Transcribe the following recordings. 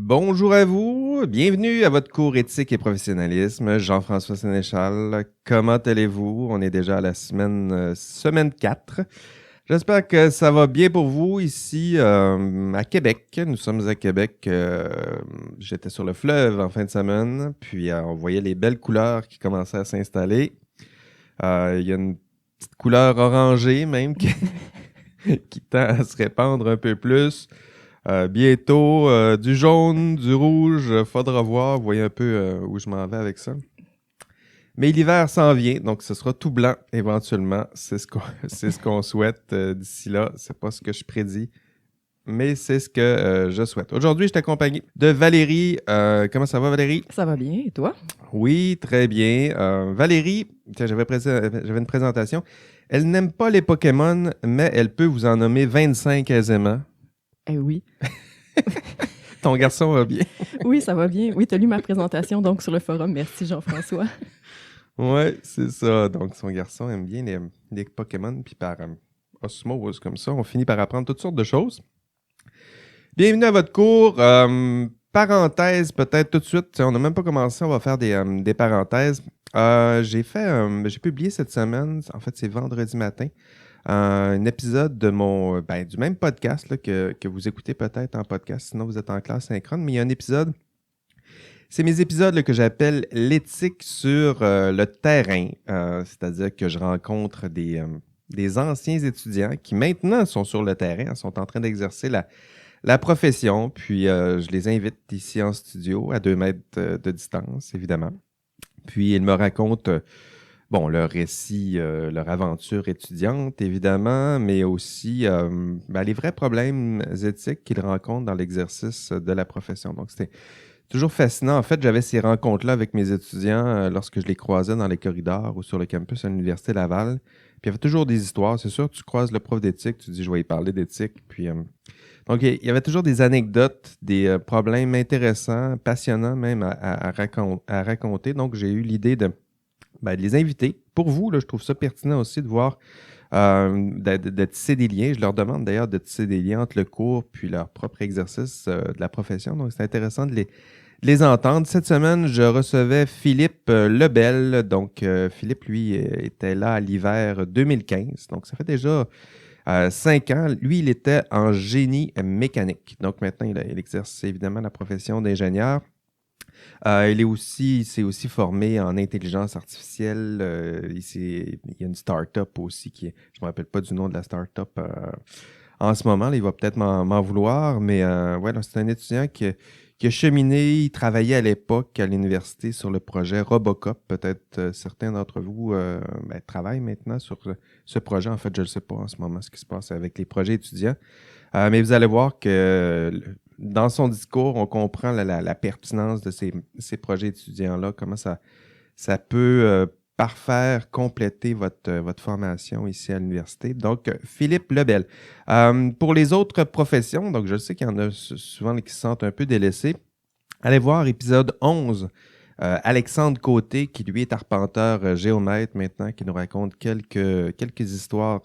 Bonjour à vous, bienvenue à votre cours éthique et professionnalisme. Jean-François Sénéchal, comment allez-vous? On est déjà à la semaine 4. J'espère que ça va bien pour vous ici à Québec. Nous sommes à Québec. J'étais sur le fleuve en fin de semaine, puis on voyait les belles couleurs qui commençaient à s'installer. Il y a une petite couleur orangée même qui tend à se répandre un peu plus. Bientôt, du jaune, du rouge, faudra voir. Vous voyez un peu où je m'en vais avec ça. Mais l'hiver s'en vient, donc ce sera tout blanc éventuellement. C'est ce qu'on souhaite d'ici là. C'est pas ce que je prédis, mais c'est ce que je souhaite. Aujourd'hui, je suis accompagné de Valérie. Comment ça va, Valérie? Ça va bien, et toi? Oui, très bien. Valérie, tiens, j'avais une présentation. Elle n'aime pas les Pokémon, mais elle peut vous en nommer 25 aisément. Eh oui. Ton garçon va bien? Oui, ça va bien. Oui, tu as lu ma présentation donc sur le forum. Merci Jean-François. Ouais, c'est ça. Donc, son garçon aime bien les Pokémon, puis par osmose, comme ça, on finit par apprendre toutes sortes de choses. Bienvenue à votre cours. Parenthèse, peut-être tout de suite. On n'a même pas commencé, on va faire des parenthèses. J'ai publié cette semaine, en fait, c'est vendredi matin, un épisode de du même podcast là, que vous écoutez peut-être en podcast, sinon vous êtes en classe synchrone, mais il y a un épisode. C'est mes épisodes là, que j'appelle l'éthique sur le terrain, c'est-à-dire que je rencontre des anciens étudiants qui maintenant sont sur le terrain, sont en train d'exercer la profession, puis je les invite ici en studio à 2 mètres de distance, évidemment. Puis ils me racontent leur récit, leur aventure étudiante, évidemment, mais aussi les vrais problèmes éthiques qu'ils rencontrent dans l'exercice de la profession. Donc, c'était toujours fascinant. En fait, j'avais ces rencontres-là avec mes étudiants lorsque je les croisais dans les corridors ou sur le campus à l'Université Laval. Puis il y avait toujours des histoires. C'est sûr, tu croises le prof d'éthique, tu dis, je vais y parler d'éthique. Puis, donc, il y avait toujours des anecdotes, des problèmes intéressants, passionnants même à raconter. Donc, j'ai eu l'idée de les inviter. Pour vous, là, je trouve ça pertinent aussi de voir, de tisser des liens. Je leur demande d'ailleurs de tisser des liens entre le cours puis leur propre exercice de la profession. Donc, c'est intéressant de les entendre. Cette semaine, je recevais Philippe Lebel. Donc, Philippe, lui, était là à l'hiver 2015. Donc, ça fait déjà 5 ans. Lui, il était en génie mécanique. Donc, maintenant, il exerce évidemment la profession d'ingénieur. Il s'est aussi formé en intelligence artificielle. Il y a une start-up aussi je ne me rappelle pas du nom de la start-up en ce moment. Là, il va peut-être m'en vouloir, mais c'est un étudiant qui a cheminé. Il travaillait à l'époque à l'université sur le projet Robocop. Peut-être certains d'entre vous travaillent maintenant sur ce projet. En fait, je ne sais pas en ce moment ce qui se passe avec les projets étudiants. Mais vous allez voir que dans son discours, on comprend la pertinence de ces projets étudiants-là, comment ça peut parfaire, compléter votre formation ici à l'université. Donc, Philippe Lebel. Pour les autres professions, donc je sais qu'il y en a souvent qui se sentent un peu délaissés. Allez voir épisode 11. Alexandre Côté, qui lui est arpenteur géomètre maintenant, qui nous raconte quelques histoires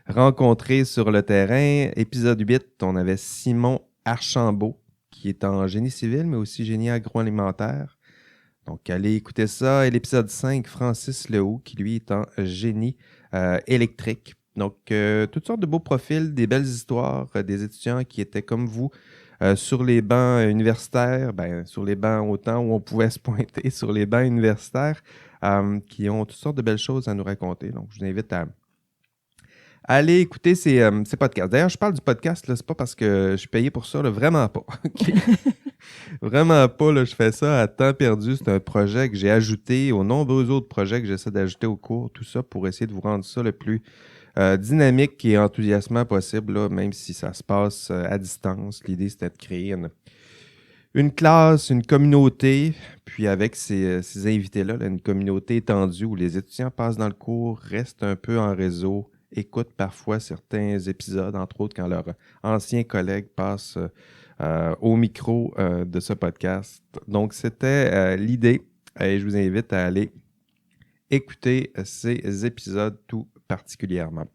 rencontrées sur le terrain. Épisode 8, on avait Simon Archambault, qui est en génie civil, mais aussi génie agroalimentaire. Donc, allez écouter ça. Et l'épisode 5, Francis Lehoux, qui lui est en génie électrique. Donc, toutes sortes de beaux profils, des belles histoires, des étudiants qui étaient comme vous sur les bancs universitaires, sur les bancs autant où on pouvait se pointer, sur les bancs universitaires, qui ont toutes sortes de belles choses à nous raconter. Donc, je vous invite à aller écouter ces podcasts. D'ailleurs, je parle du podcast, là, c'est pas parce que je suis payé pour ça, là, vraiment pas. Okay? Vraiment pas, là, je fais ça à temps perdu. C'est un projet que j'ai ajouté aux nombreux autres projets que j'essaie d'ajouter au cours, tout ça pour essayer de vous rendre ça le plus dynamique et enthousiasmant possible, là, même si ça se passe à distance. L'idée, c'était de créer une classe, une communauté, puis avec ces invités-là, là, une communauté étendue où les étudiants passent dans le cours, restent un peu en réseau, écoutent parfois certains épisodes, entre autres quand leurs anciens collègues passent au micro de ce podcast. Donc, c'était l'idée et je vous invite à aller écouter ces épisodes tout particulièrement.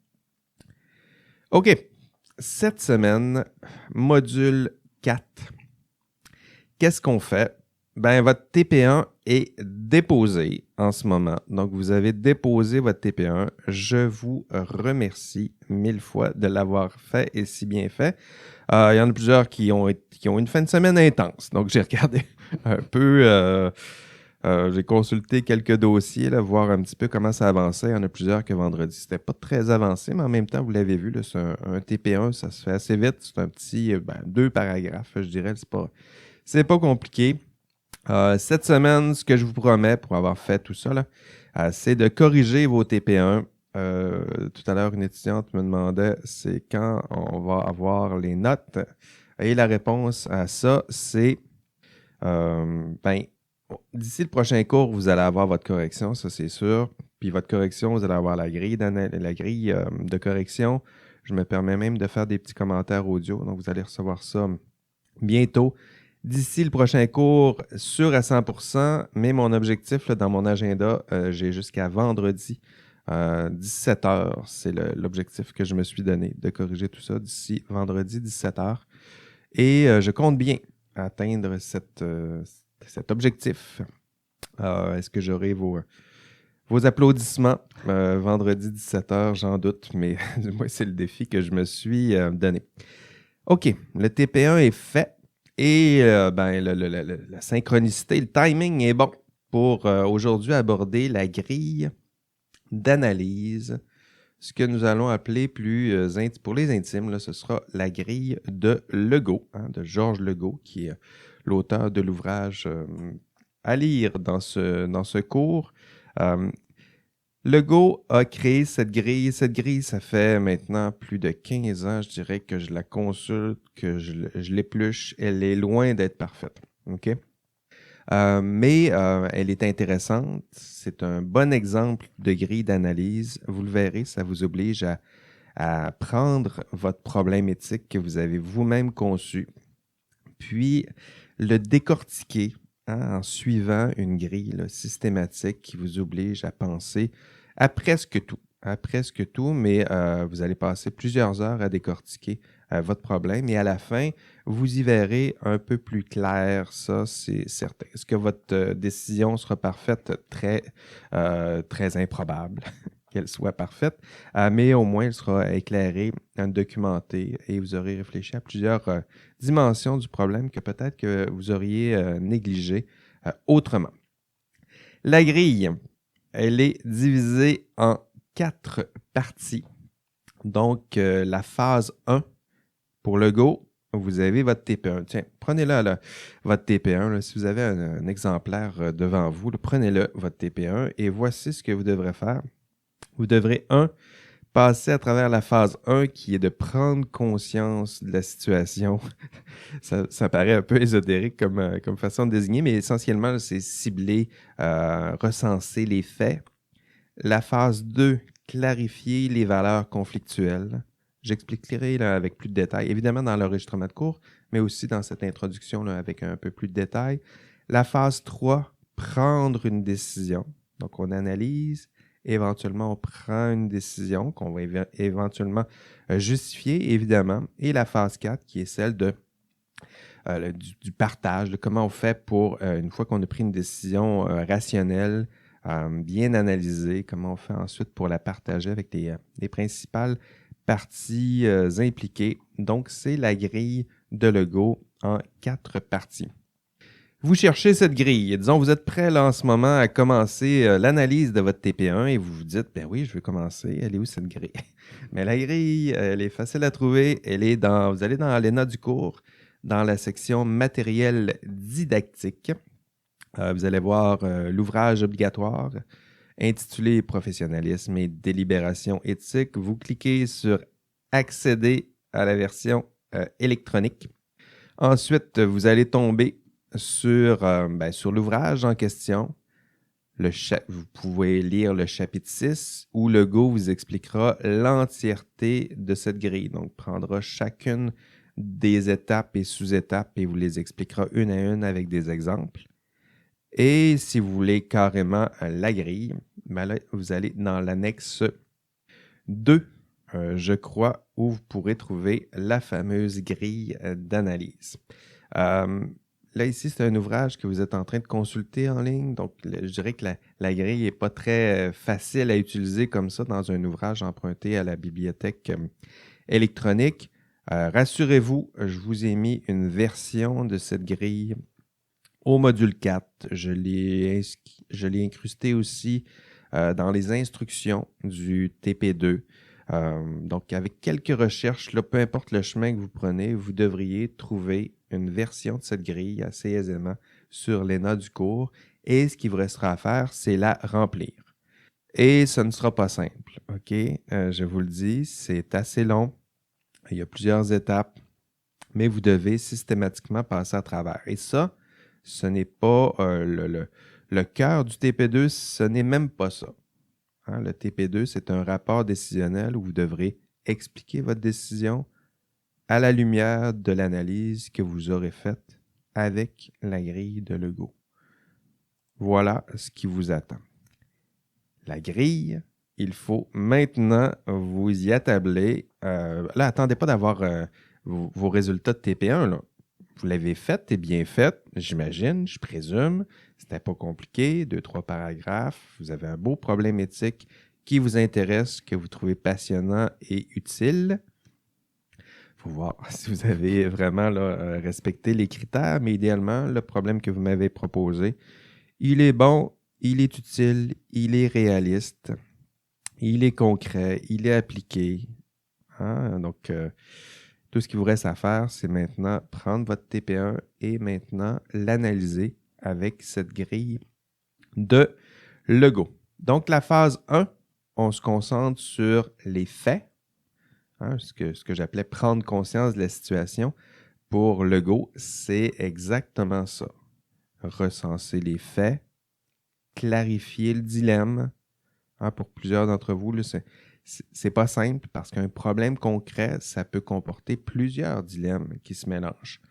OK. Cette semaine, module 4. qu'est-ce qu'on fait? Ben, votre TP1 est déposé en ce moment. Donc, vous avez déposé votre TP1. Je vous remercie 1000 fois de l'avoir fait et si bien fait. Il y en a plusieurs qui ont une fin de semaine intense. Donc, j'ai regardé un peu, j'ai consulté quelques dossiers, là, voir un petit peu comment ça avançait. Il y en a plusieurs que vendredi, c'était pas très avancé, mais en même temps, vous l'avez vu, là, c'est un TP1, ça se fait assez vite. C'est un petit, 2 paragraphes, je dirais. C'est pas compliqué. Cette semaine, ce que je vous promets pour avoir fait tout ça, là, c'est de corriger vos TP1. Tout à l'heure, une étudiante me demandait c'est quand on va avoir les notes. Et la réponse à ça, c'est d'ici le prochain cours, vous allez avoir votre correction, ça c'est sûr. Puis votre correction, vous allez avoir la grille de correction. Je me permets même de faire des petits commentaires audio, donc vous allez recevoir ça bientôt. D'ici le prochain cours, sûr à 100%, mais mon objectif là, dans mon agenda, j'ai jusqu'à vendredi, 17h. C'est l'objectif que je me suis donné, de corriger tout ça d'ici vendredi, 17h. Et je compte bien atteindre cet objectif. Est-ce que j'aurai vos applaudissements vendredi 17h? J'en doute, mais moi, c'est le défi que je me suis donné. OK, le TP1 est fait. Et la synchronicité, le timing est bon pour aujourd'hui aborder la grille d'analyse. Ce que nous allons appeler pour les intimes, là, ce sera la grille de Legault, de Georges Legault, qui est l'auteur de l'ouvrage à lire dans ce cours. Legault a créé cette grille. Cette grille, ça fait maintenant plus de 15 ans, je dirais, que je la consulte, que je l'épluche. Elle est loin d'être parfaite. OK? Mais elle est intéressante. C'est un bon exemple de grille d'analyse. Vous le verrez, ça vous oblige à prendre votre problème éthique que vous avez vous-même conçu, puis le décortiquer en suivant une grille là, systématique qui vous oblige à penser à presque tout, mais vous allez passer plusieurs heures à décortiquer votre problème et à la fin, vous y verrez un peu plus clair, ça c'est certain. Est-ce que votre décision sera parfaite? Très improbable qu'elle soit parfaite, mais au moins elle sera éclairée, documentée et vous aurez réfléchi à plusieurs dimensions du problème que peut-être que vous auriez négligé autrement. La grille, elle est divisée en 4 parties. Donc, la phase 1, pour le go, vous avez votre TP1. Tiens, prenez-le, là, votre TP1. Là, si vous avez un exemplaire devant vous, là, prenez-le, votre TP1, et voici ce que vous devrez faire. Vous devrez, passer à travers la phase 1 qui est de prendre conscience de la situation. ça paraît un peu ésotérique comme façon de désigner, mais essentiellement, c'est cibler, recenser les faits. La phase 2, clarifier les valeurs conflictuelles. J'expliquerai là, avec plus de détails, évidemment dans l'enregistrement de cours, mais aussi dans cette introduction là, avec un peu plus de détails. La phase 3, prendre une décision. Donc, on analyse, éventuellement, on prend une décision qu'on va éventuellement justifier, évidemment. Et la phase 4, qui est celle du partage, de comment on fait pour, une fois qu'on a pris une décision rationnelle, bien analysée, comment on fait ensuite pour la partager avec les principales parties impliquées. Donc, c'est la grille de Legault en 4 parties. Vous cherchez cette grille. Disons, vous êtes prêt là en ce moment à commencer l'analyse de votre TP1 et vous vous dites, ben oui, je veux commencer. Elle est où cette grille? Mais la grille, elle est facile à trouver. Vous allez dans les notes du cours, dans la section matériel didactique. Vous allez voir l'ouvrage obligatoire intitulé Professionnalisme et délibération éthique. Vous cliquez sur Accéder à la version électronique. Ensuite, vous allez tomber sur l'ouvrage en question. Vous pouvez lire le chapitre 6 où Legault vous expliquera l'entièreté de cette grille. Donc, prendra chacune des étapes et sous-étapes et vous les expliquera une à une avec des exemples. Et si vous voulez carrément la grille, ben là, vous allez dans l'annexe 2, je crois, où vous pourrez trouver la fameuse grille d'analyse. là, ici, c'est un ouvrage que vous êtes en train de consulter en ligne. Donc, je dirais que la grille n'est pas très facile à utiliser comme ça dans un ouvrage emprunté à la bibliothèque électronique. Rassurez-vous, je vous ai mis une version de cette grille au module 4. Je l'ai incrusté aussi dans les instructions du TP2. Donc, avec quelques recherches, là, peu importe le chemin que vous prenez, vous devriez trouver une version de cette grille assez aisément sur l'ENA du cours. Et ce qu'il vous restera à faire, c'est la remplir. Et ce ne sera pas simple, OK? Je vous le dis, c'est assez long. Il y a plusieurs étapes, mais vous devez systématiquement passer à travers. Et ça, ce n'est pas le cœur du TP2, ce n'est même pas ça. Hein, le TP2, c'est un rapport décisionnel où vous devrez expliquer votre décision à la lumière de l'analyse que vous aurez faite avec la grille de Legault. Voilà ce qui vous attend. La grille, il faut maintenant vous y attabler. Là, attendez pas d'avoir vos résultats de TP1. Là. Vous l'avez fait et bien fait, j'imagine, je présume. C'était pas compliqué, 2-3 paragraphes. Vous avez un beau problème éthique qui vous intéresse, que vous trouvez passionnant et utile. Il faut voir si vous avez vraiment là, respecté les critères, mais idéalement, le problème que vous m'avez proposé, il est bon, il est utile, il est réaliste, il est concret, il est appliqué. Hein? Donc, tout ce qu'il vous reste à faire, c'est maintenant prendre votre TP1 et maintenant l'analyser avec cette grille de Legault. Donc, la phase 1, on se concentre sur les faits, hein, ce que j'appelais prendre conscience de la situation. Pour Legault, c'est exactement ça. Recenser les faits, clarifier le dilemme. Hein, pour plusieurs d'entre vous, là, c'est pas simple parce qu'un problème concret, ça peut comporter plusieurs dilemmes qui se mélangent.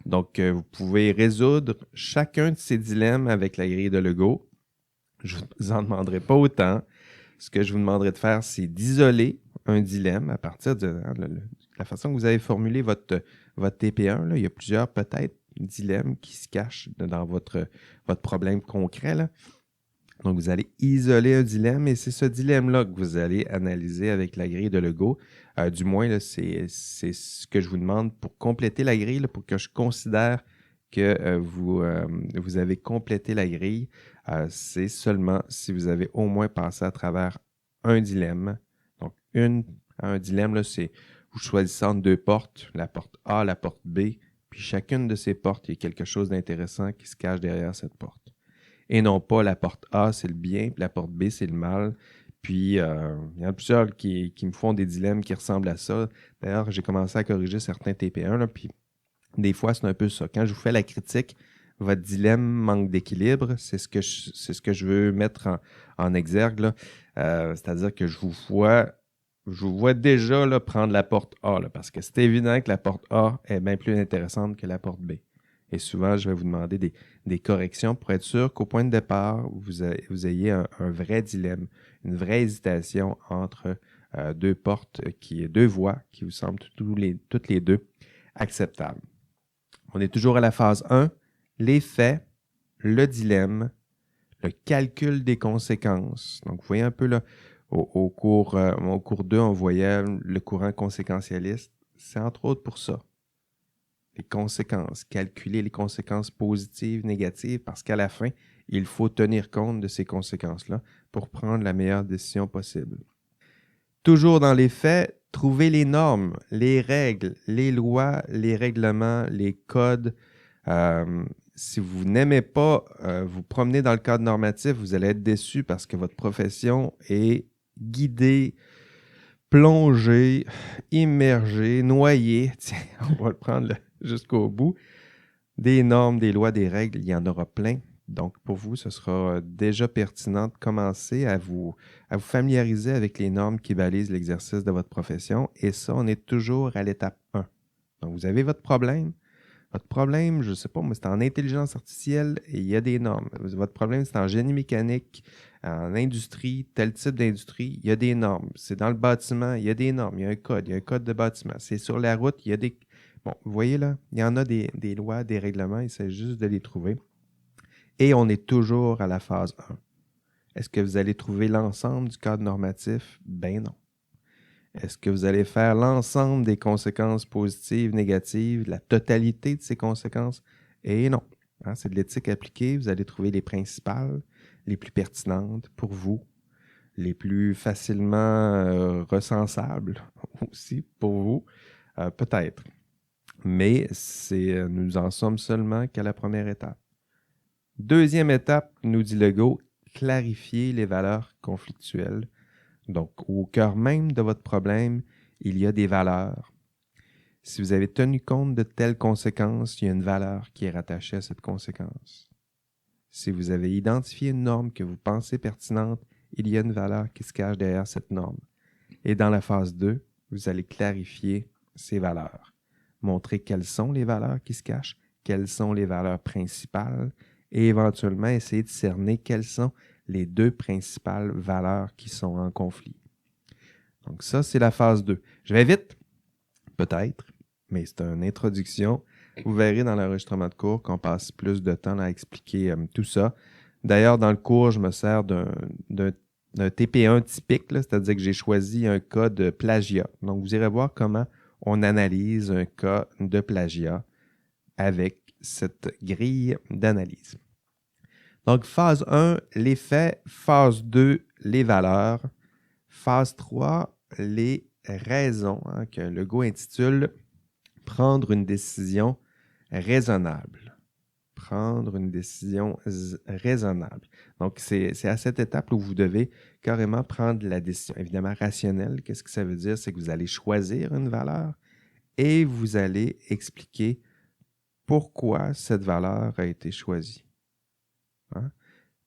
Donc, vous pouvez résoudre chacun de ces dilemmes avec la grille de Legault. Je ne vous en demanderai pas autant. Ce que je vous demanderai de faire, c'est d'isoler un dilemme à partir de la façon que vous avez formulé votre TP1. Là, il y a plusieurs, peut-être, dilemmes qui se cachent dans votre problème concret. Là. Donc, vous allez isoler un dilemme et c'est ce dilemme-là que vous allez analyser avec la grille de Legault. Du moins, là, c'est ce que je vous demande pour compléter la grille, là, pour que je considère que vous avez complété la grille. C'est seulement si vous avez au moins passé à travers un dilemme. Donc, un dilemme, là, c'est vous choisissez entre deux portes, la porte A, la porte B, puis chacune de ces portes, il y a quelque chose d'intéressant qui se cache derrière cette porte. Et non pas la porte A, c'est le bien, puis la porte B, c'est le mal. Puis, il y en a plusieurs qui me font des dilemmes qui ressemblent à ça. D'ailleurs, j'ai commencé à corriger certains TP1, là, puis des fois, c'est un peu ça. Quand je vous fais la critique, votre dilemme manque d'équilibre, c'est ce que je veux mettre en exergue. Là. C'est-à-dire que je vous vois déjà là, prendre la porte A, là, parce que c'est évident que la porte A est bien plus intéressante que la porte B. Et souvent, je vais vous demander des corrections pour être sûr qu'au point de départ, vous ayez un vrai dilemme, une vraie hésitation entre deux voies qui vous semblent toutes les deux acceptables. On est toujours à la phase 1, les faits, le dilemme, le calcul des conséquences. Donc, vous voyez un peu là, au cours 2, on voyait le courant conséquentialiste. C'est entre autres pour ça. Les conséquences, calculer les conséquences positives, négatives, parce qu'à la fin, il faut tenir compte de ces conséquences-là pour prendre la meilleure décision possible. Toujours dans les faits, trouver les normes, les règles, les lois, les règlements, les codes. Si vous n'aimez pas vous promener dans le cadre normatif, vous allez être déçu parce que votre profession est guidée, plongée, immergée, noyée. Tiens, on va le prendre jusqu'au bout. Des normes, des lois, des règles, il y en aura plein. Donc, pour vous, ce sera déjà pertinent de commencer à vous familiariser avec les normes qui balisent l'exercice de votre profession. Et ça, on est toujours à l'étape 1. Donc, vous avez votre problème. Votre problème, je ne sais pas, mais c'est en intelligence artificielle et il y a des normes. Votre problème, c'est en génie mécanique, en industrie, tel type d'industrie, il y a des normes. C'est dans le bâtiment, il y a des normes, il y a un code de bâtiment. C'est sur la route, il y a des... Bon, vous voyez là, il y en a des lois, des règlements, il s'agit juste de les trouver. Et on est toujours à la phase 1. Est-ce que vous allez trouver l'ensemble du cadre normatif? Ben non. Est-ce que vous allez faire l'ensemble des conséquences positives, négatives, la totalité de ces conséquences? Et non. Hein, c'est de l'éthique appliquée. Vous allez trouver les principales, les plus pertinentes pour vous, les plus facilement recensables aussi pour vous, peut-être. Mais nous en sommes seulement qu'à la première étape. Deuxième étape, nous dit Legault, clarifier les valeurs conflictuelles. Donc, au cœur même de votre problème, il y a des valeurs. Si vous avez tenu compte de telles conséquences, il y a une valeur qui est rattachée à cette conséquence. Si vous avez identifié une norme que vous pensez pertinente, il y a une valeur qui se cache derrière cette norme. Et dans la phase 2, vous allez clarifier ces valeurs. Montrer quelles sont les valeurs qui se cachent, quelles sont les valeurs principales, et éventuellement essayer de cerner quelles sont les 2 principales valeurs qui sont en conflit. Donc ça, c'est la phase 2. Je vais vite, peut-être, mais c'est une introduction. Vous verrez dans l'enregistrement de cours qu'on passe plus de temps à expliquer tout ça. D'ailleurs, dans le cours, je me sers d'un TP1 typique, là, c'est-à-dire que j'ai choisi un cas de plagiat. Donc, vous irez voir comment on analyse un cas de plagiat avec cette grille d'analyse. Donc, phase 1, les faits. Phase 2, les valeurs. Phase 3, les raisons, hein, que Legault intitule « Prendre une décision raisonnable ». Prendre une décision raisonnable. Donc, c'est à cette étape où vous devez carrément prendre la décision. Évidemment, rationnelle, qu'est-ce que ça veut dire? C'est que vous allez choisir une valeur et vous allez expliquer pourquoi cette valeur a été choisie. Hein?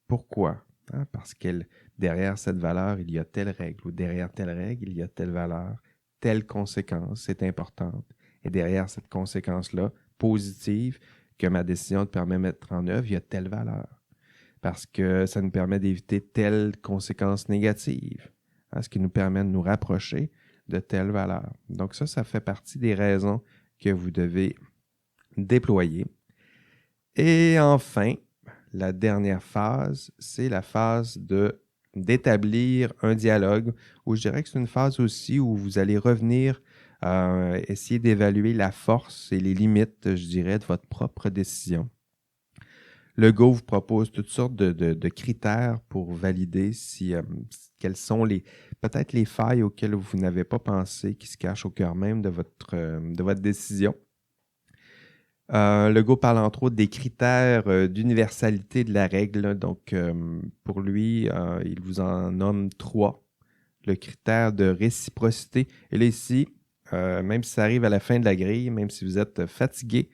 Pourquoi? Hein? Parce que derrière cette valeur, il y a telle règle, ou derrière telle règle, il y a telle valeur, telle conséquence, c'est importante. Et derrière cette conséquence-là, positive, que ma décision te permet de mettre en œuvre, il y a telle valeur. Parce que ça nous permet d'éviter telle conséquence négative, hein, ce qui nous permet de nous rapprocher de telle valeur. Donc ça fait partie des raisons que vous devez déployer. Et enfin, la dernière phase, c'est la phase d'établir un dialogue, où je dirais que c'est une phase aussi où vous allez revenir essayer d'évaluer la force et les limites, je dirais, de votre propre décision. Legault vous propose toutes sortes de critères pour valider quelles sont peut-être les failles auxquelles vous n'avez pas pensé, qui se cachent au cœur même de votre décision. Legault parle entre autres des critères d'universalité de la règle. Donc, pour lui, il vous en nomme 3. Le critère de réciprocité. Et là, ici, même si ça arrive à la fin de la grille, même si vous êtes fatigué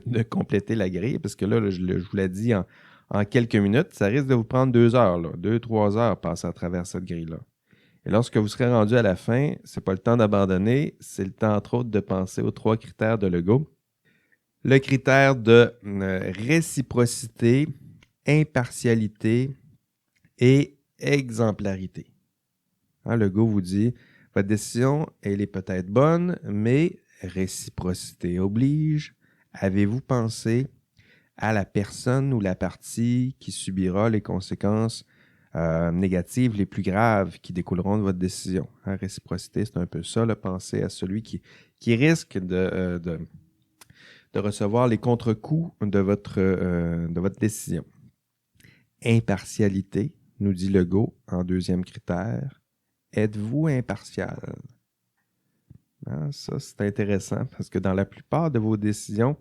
de compléter la grille, parce que là, je vous l'ai dit en quelques minutes, ça risque de vous prendre 2 heures, 2-3 heures passer à travers cette grille-là. Et lorsque vous serez rendu à la fin, c'est pas le temps d'abandonner, c'est le temps, entre autres, de penser aux 3 critères de Legault. Le critère de réciprocité, impartialité et exemplarité. Hein, Legault vous dit, votre décision, elle est peut-être bonne, mais réciprocité oblige. Avez-vous pensé à la personne ou la partie qui subira les conséquences négatives les plus graves qui découleront de votre décision? Hein, réciprocité, c'est un peu ça, penser à celui qui risque de recevoir les contre-coups de votre décision. Impartialité, nous dit Legault en 2e critère. Êtes-vous impartial? Hein, ça, c'est intéressant parce que dans la plupart de vos décisions,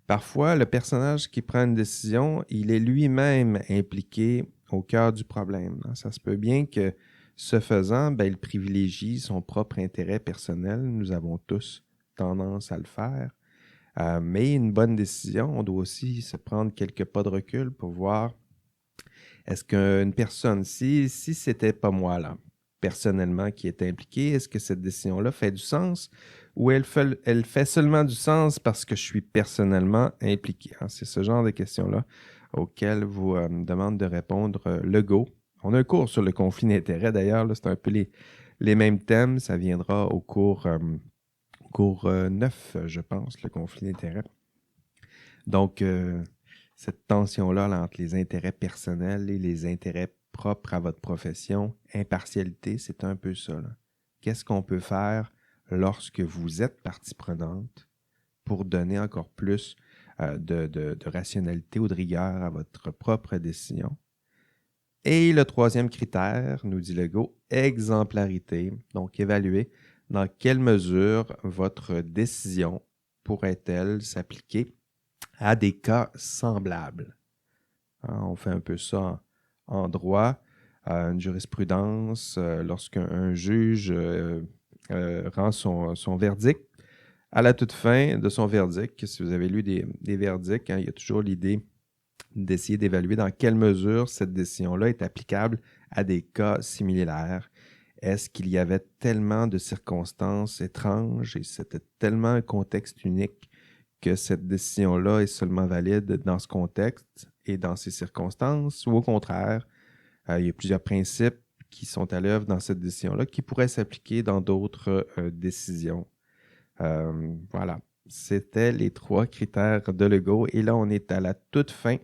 parfois, le personnage qui prend une décision, il est lui-même impliqué au cœur du problème. Hein. Ça se peut bien que, ce faisant, il privilégie son propre intérêt personnel. Nous avons tous tendance à le faire. Mais une bonne décision, on doit aussi se prendre quelques pas de recul pour voir est-ce qu'une personne, si c'était pas moi là, personnellement qui est impliqué, est-ce que cette décision-là fait du sens ou elle fait seulement du sens parce que je suis personnellement impliqué? Hein? C'est ce genre de questions-là auxquelles vous demande de répondre Legault. On a un cours sur le conflit d'intérêts d'ailleurs, c'est un peu les mêmes thèmes, ça viendra au cours cours 9, je pense, le conflit d'intérêts. Donc, cette tension-là là, entre les intérêts personnels et les intérêts propres à votre profession, impartialité, c'est un peu ça. Là. Qu'est-ce qu'on peut faire lorsque vous êtes partie prenante pour donner encore plus de rationalité ou de rigueur à votre propre décision? Et le troisième critère, nous dit Legault, exemplarité. Donc, évaluer dans quelle mesure votre décision pourrait-elle s'appliquer à des cas semblables. On fait un peu ça en droit, une jurisprudence, lorsqu'un juge rend son verdict. À la toute fin de son verdict, si vous avez lu des verdicts, il y a toujours l'idée d'essayer d'évaluer dans quelle mesure cette décision-là est applicable à des cas similaires. Est-ce qu'il y avait tellement de circonstances étranges et c'était tellement un contexte unique que cette décision-là est seulement valide dans ce contexte et dans ces circonstances, ou au contraire, il y a plusieurs principes qui sont à l'œuvre dans cette décision-là qui pourraient s'appliquer dans d'autres décisions. Voilà, c'était les 3 critères de Legault. Et là, on est à la toute fin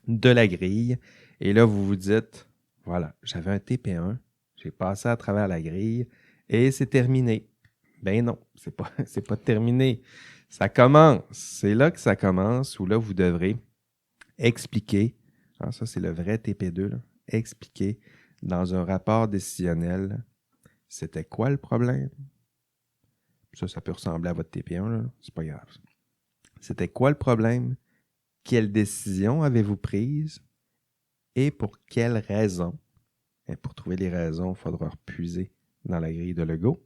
de la grille. Et là, vous vous dites, voilà, j'avais un TP1, j'ai passé à travers la grille et c'est terminé. Ben non, c'est pas terminé. Ça commence. C'est là que ça commence, où là, vous devrez expliquer, ça c'est le vrai TP2, là, expliquer dans un rapport décisionnel, c'était quoi le problème? Ça peut ressembler à votre TP1, là, c'est pas grave. C'était quoi le problème? Quelle décision avez-vous prise? Et pour quelles raisons? Et pour trouver les raisons, il faudra repuiser dans la grille de Legault.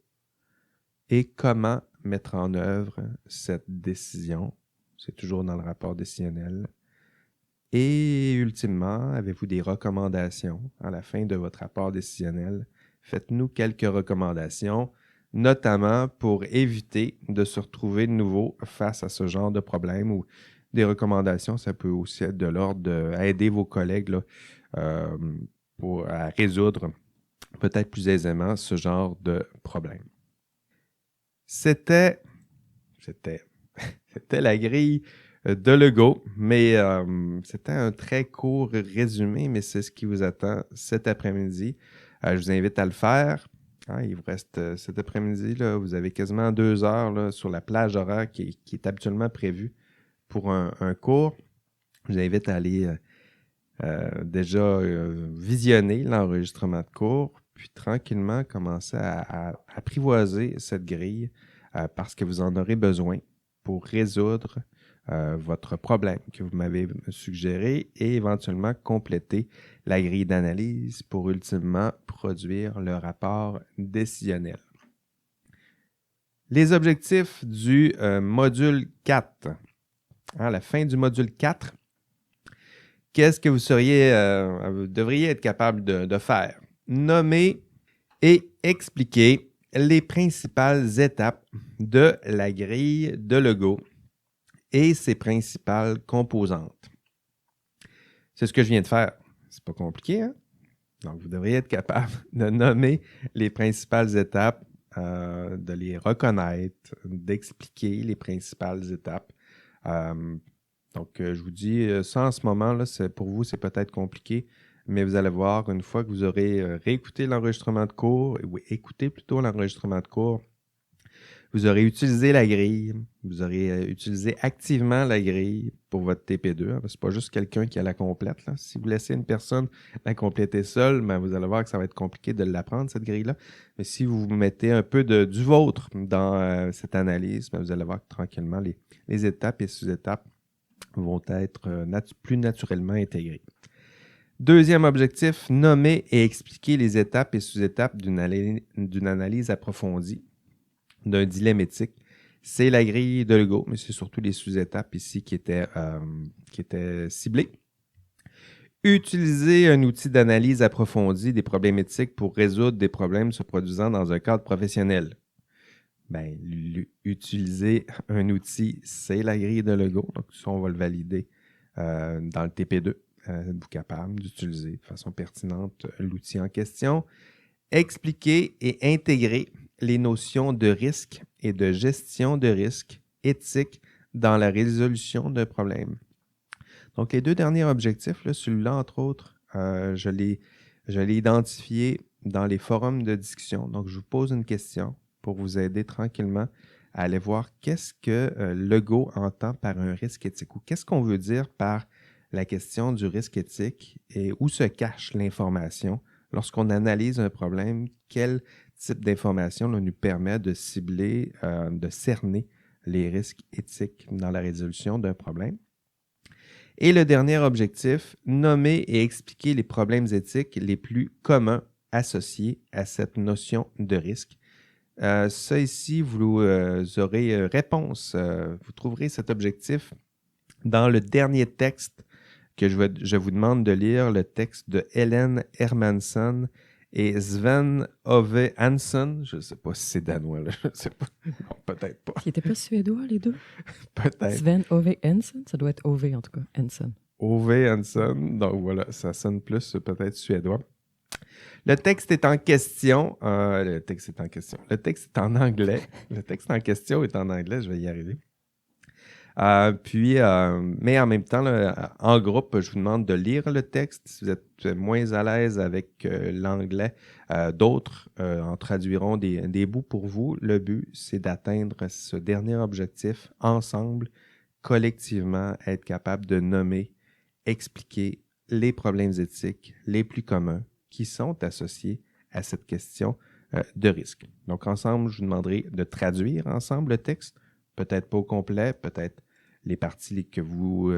Et comment mettre en œuvre cette décision? C'est toujours dans le rapport décisionnel. Et ultimement, avez-vous des recommandations à la fin de votre rapport décisionnel? Faites-nous quelques recommandations, notamment pour éviter de se retrouver de nouveau face à ce genre de problème, ou des recommandations, ça peut aussi être de l'ordre d'aider vos collègues là, à résoudre peut-être plus aisément ce genre de problème. C'était la grille de Legault, mais c'était un très court résumé, mais c'est ce qui vous attend cet après-midi. Je vous invite à le faire. Il vous reste cet après-midi, là, vous avez quasiment 2 heures là, sur la plage horaire qui est habituellement prévue pour un cours. Je vous invite à aller déjà visionner l'enregistrement de cours, puis tranquillement commencer à apprivoiser cette grille parce que vous en aurez besoin pour résoudre votre problème que vous m'avez suggéré et éventuellement compléter la grille d'analyse pour ultimement produire le rapport décisionnel. Les objectifs du module 4. À la fin du module 4, qu'est-ce que vous devriez être capable de faire? Nommer et expliquer les principales étapes de la grille de Legault et ses principales composantes. C'est ce que je viens de faire. C'est pas compliqué, hein? Donc, vous devriez être capable de nommer les principales étapes, de les reconnaître, d'expliquer les principales étapes. Donc, je vous dis, ça en ce moment, là, pour vous, c'est peut-être compliqué, mais vous allez voir, une fois que vous aurez réécouté l'enregistrement de cours, ou écouté plutôt l'enregistrement de cours, vous aurez utilisé la grille, vous aurez utilisé activement la grille pour votre TP2. C'est pas juste quelqu'un qui la complète. Là. Si vous laissez une personne la compléter seule, vous allez voir que ça va être compliqué de l'apprendre, cette grille-là. Mais si vous mettez un peu du vôtre dans cette analyse, vous allez voir que tranquillement, les étapes et sous-étapes vont être plus naturellement intégrées. Deuxième objectif, nommer et expliquer les étapes et sous-étapes d'une analyse approfondie d'un dilemme éthique. C'est la grille de Legault, mais c'est surtout les sous-étapes ici qui étaient ciblées. Utiliser un outil d'analyse approfondie des problèmes éthiques pour résoudre des problèmes se produisant dans un cadre professionnel. Utiliser un outil, c'est la grille de Legault. Donc, ça, on va le valider dans le TP2. Êtes-vous capable d'utiliser de façon pertinente l'outil en question? Expliquer et intégrer les notions de risque et de gestion de risques éthiques dans la résolution de problèmes. Donc, les deux derniers objectifs, là, celui-là, entre autres, je l'ai identifié dans les forums de discussion. Donc, je vous pose une question pour vous aider tranquillement à aller voir qu'est-ce que Legault entend par un risque éthique ou qu'est-ce qu'on veut dire par la question du risque éthique et où se cache l'information. Lorsqu'on analyse un problème, quel type d'information là, nous permet de cibler, de cerner les risques éthiques dans la résolution d'un problème. Et le dernier objectif, nommer et expliquer les problèmes éthiques les plus communs associés à cette notion de risque. Ça ici, vous aurez réponse. Vous trouverez cet objectif dans le dernier texte que je vous demande de lire, le texte de Helen Hermansson et Sven Ove Hansson. Je ne sais pas si c'est danois, là. Je ne sais pas. Non, peut-être pas. Ils n'étaient pas suédois, les deux? Peut-être. Sven Ove Hansson? Ça doit être Ove, en tout cas. Hansson. Ove Hansson. Donc voilà, ça sonne plus peut-être suédois. Le texte est en question. Le texte est en anglais. Le texte en question est en anglais. Je vais y arriver. Mais en même temps, là, en groupe, je vous demande de lire le texte. Si vous êtes moins à l'aise avec l'anglais, d'autres en traduiront des bouts pour vous. Le but, c'est d'atteindre ce dernier objectif ensemble, collectivement, être capable de nommer, expliquer les problèmes éthiques les plus communs qui sont associés à cette question de risque. Donc, ensemble, je vous demanderai de traduire ensemble le texte, peut-être pas au complet, peut-être les parties que vous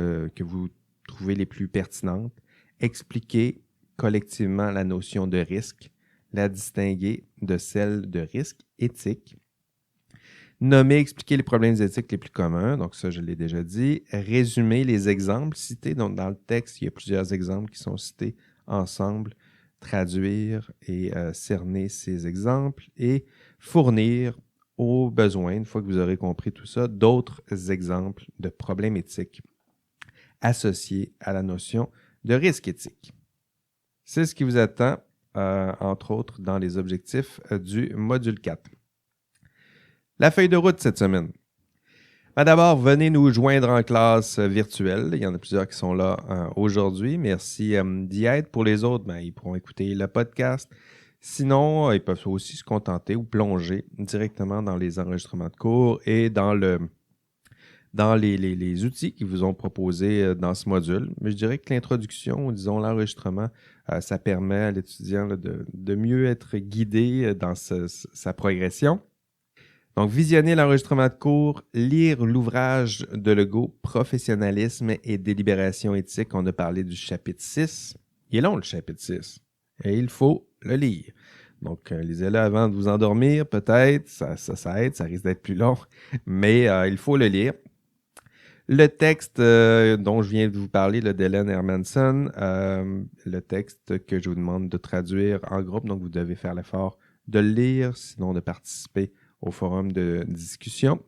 trouvez les plus pertinentes, expliquer collectivement la notion de risque, la distinguer de celle de risque éthique, nommer, expliquer les problèmes éthiques les plus communs, donc ça je l'ai déjà dit, résumer les exemples cités, donc dans le texte il y a plusieurs exemples qui sont cités ensemble, traduire et cerner ces exemples et fournir au besoin, une fois que vous aurez compris tout ça, d'autres exemples de problèmes éthiques associés à la notion de risque éthique. C'est ce qui vous attend, entre autres, dans les objectifs du module 4. La feuille de route cette semaine. D'abord, venez nous joindre en classe virtuelle. Il y en a plusieurs qui sont là aujourd'hui. Merci d'y être. Pour les autres, ils pourront écouter le podcast. Sinon, ils peuvent aussi se contenter ou plonger directement dans les enregistrements de cours et dans les outils qu'ils vous ont proposés dans ce module. Mais je dirais que l'introduction, ou disons l'enregistrement, ça permet à l'étudiant là, de mieux être guidé dans sa progression. Donc, visionner l'enregistrement de cours, lire l'ouvrage de Legault, Professionnalisme et délibération éthique. On a parlé du chapitre 6. Il est long, le chapitre 6. Et il faut le lire. Donc, lisez-le avant de vous endormir, peut-être. Ça aide, ça risque d'être plus long. Mais il faut le lire. Le texte dont je viens de vous parler, le d'Helen Hermansson, le texte que je vous demande de traduire en groupe. Donc, vous devez faire l'effort de le lire, sinon de participer au forum de discussion.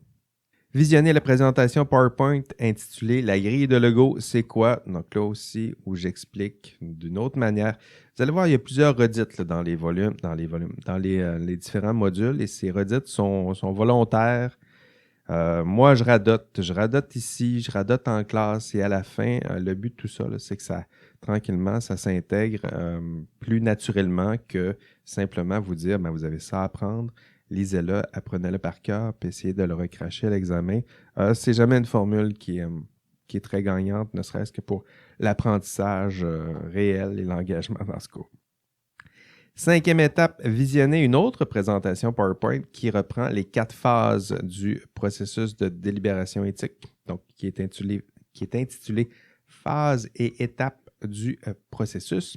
Visionner la présentation PowerPoint intitulée « La grille de Legault, c'est quoi? » Donc là aussi, où j'explique d'une autre manière. Vous allez voir, il y a plusieurs redites là, dans les différents modules et ces redites sont volontaires. Moi, je radote ici, je radote en classe et à la fin, le but de tout ça, là, c'est que tranquillement, ça s'intègre plus naturellement que simplement vous dire, vous avez ça à apprendre. Lisez-le, apprenez-le par cœur, puis essayez de le recracher à l'examen. C'est jamais une formule qui est très gagnante, ne serait-ce que pour l'apprentissage réel et l'engagement dans ce cours. 5e étape, visionner une autre présentation PowerPoint qui reprend les 4 phases du processus de délibération éthique, donc qui est intitulé Phases et étapes du processus.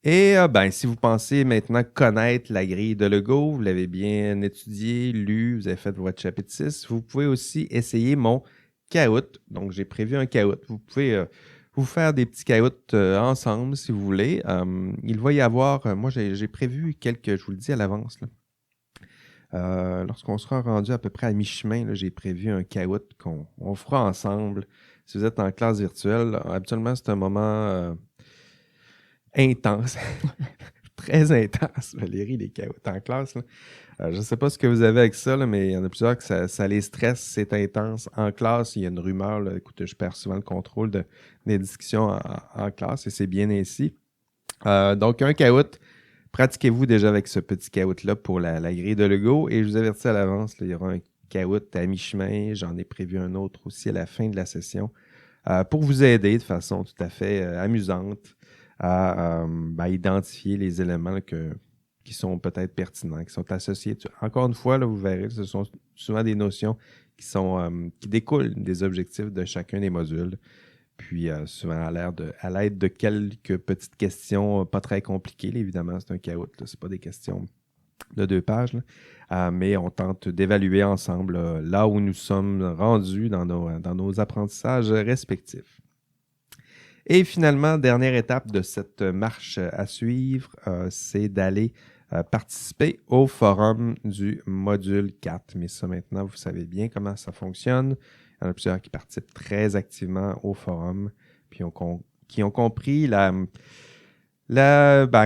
Et si vous pensez maintenant connaître la grille de Legault, vous l'avez bien étudié, lu, vous avez fait votre chapitre 6, vous pouvez aussi essayer mon caout. Donc, j'ai prévu un caout. Vous pouvez vous faire des petits caouts ensemble si vous voulez. Il va y avoir, moi j'ai prévu quelques, je vous le dis à l'avance, là. Lorsqu'on sera rendu à peu près à mi-chemin, là, j'ai prévu un caout qu'on fera ensemble. Si vous êtes en classe virtuelle, habituellement c'est un moment intense. très intense, Valérie, les caoutchoucs en classe. Là. Je ne sais pas ce que vous avez avec ça, là, mais il y en a plusieurs que ça les stresse, c'est intense. En classe, il y a une rumeur. Là, écoute, je perds souvent le contrôle des discussions en classe et c'est bien ainsi. Donc, un caoutchouc, pratiquez-vous déjà avec ce petit caoutchouc-là pour la grille de Lego. Et je vous avertis à l'avance, là, il y aura un caoutchouc à mi-chemin. J'en ai prévu un autre aussi à la fin de la session pour vous aider de façon tout à fait amusante à identifier les éléments là, qui sont peut-être pertinents, qui sont associés. Encore une fois, là, vous verrez, ce sont souvent des notions qui découlent des objectifs de chacun des modules. Puis souvent à l'aide de quelques petites questions pas très compliquées. Là, évidemment, c'est un caoutchouc. Ce n'est pas des questions de 2 pages. Là. Mais on tente d'évaluer ensemble là où nous sommes rendus dans nos apprentissages respectifs. Et finalement, dernière étape de cette marche à suivre, c'est d'aller participer au forum du module 4. Mais ça, maintenant, vous savez bien comment ça fonctionne. Il y en a plusieurs qui participent très activement au forum, puis qui ont compris à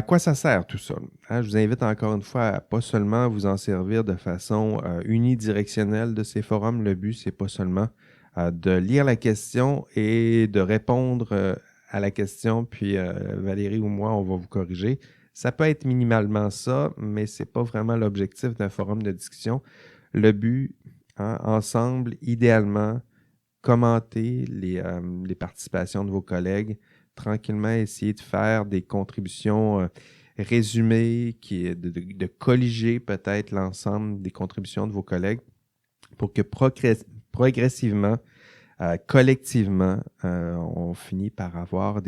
quoi ça sert tout ça. Hein, je vous invite encore une fois à pas seulement vous en servir de façon unidirectionnelle de ces forums. Le but, c'est pas seulement de lire la question et de répondre à la question, puis Valérie ou moi, on va vous corriger. Ça peut être minimalement ça, mais c'est pas vraiment l'objectif d'un forum de discussion. Le but, ensemble, idéalement, commenter les participations de vos collègues, tranquillement essayer de faire des contributions résumées, de colliger peut-être l'ensemble des contributions de vos collègues pour que progressivement, collectivement, on finit par avoir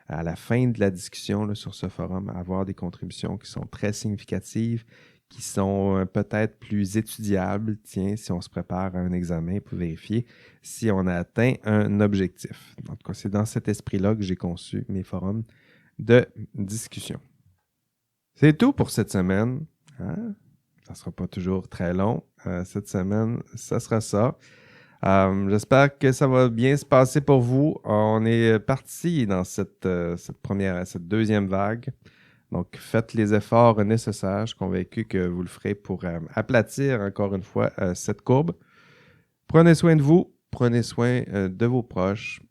à la fin de la discussion là, sur ce forum, avoir des contributions qui sont très significatives, qui sont peut-être plus étudiables, tiens, si on se prépare à un examen pour vérifier si on a atteint un objectif. En tout cas, c'est dans cet esprit-là que j'ai conçu mes forums de discussion. C'est tout pour cette semaine. Hein? Ça ne sera pas toujours très long. Cette semaine, ça sera ça. J'espère que ça va bien se passer pour vous. On est parti dans cette deuxième vague. Donc, faites les efforts nécessaires. Je suis convaincu que vous le ferez pour aplatir encore une fois cette courbe. Prenez soin de vous. Prenez soin de vos proches.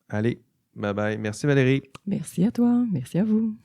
Allez, bye bye. Merci Valérie. Merci à toi. Merci à vous.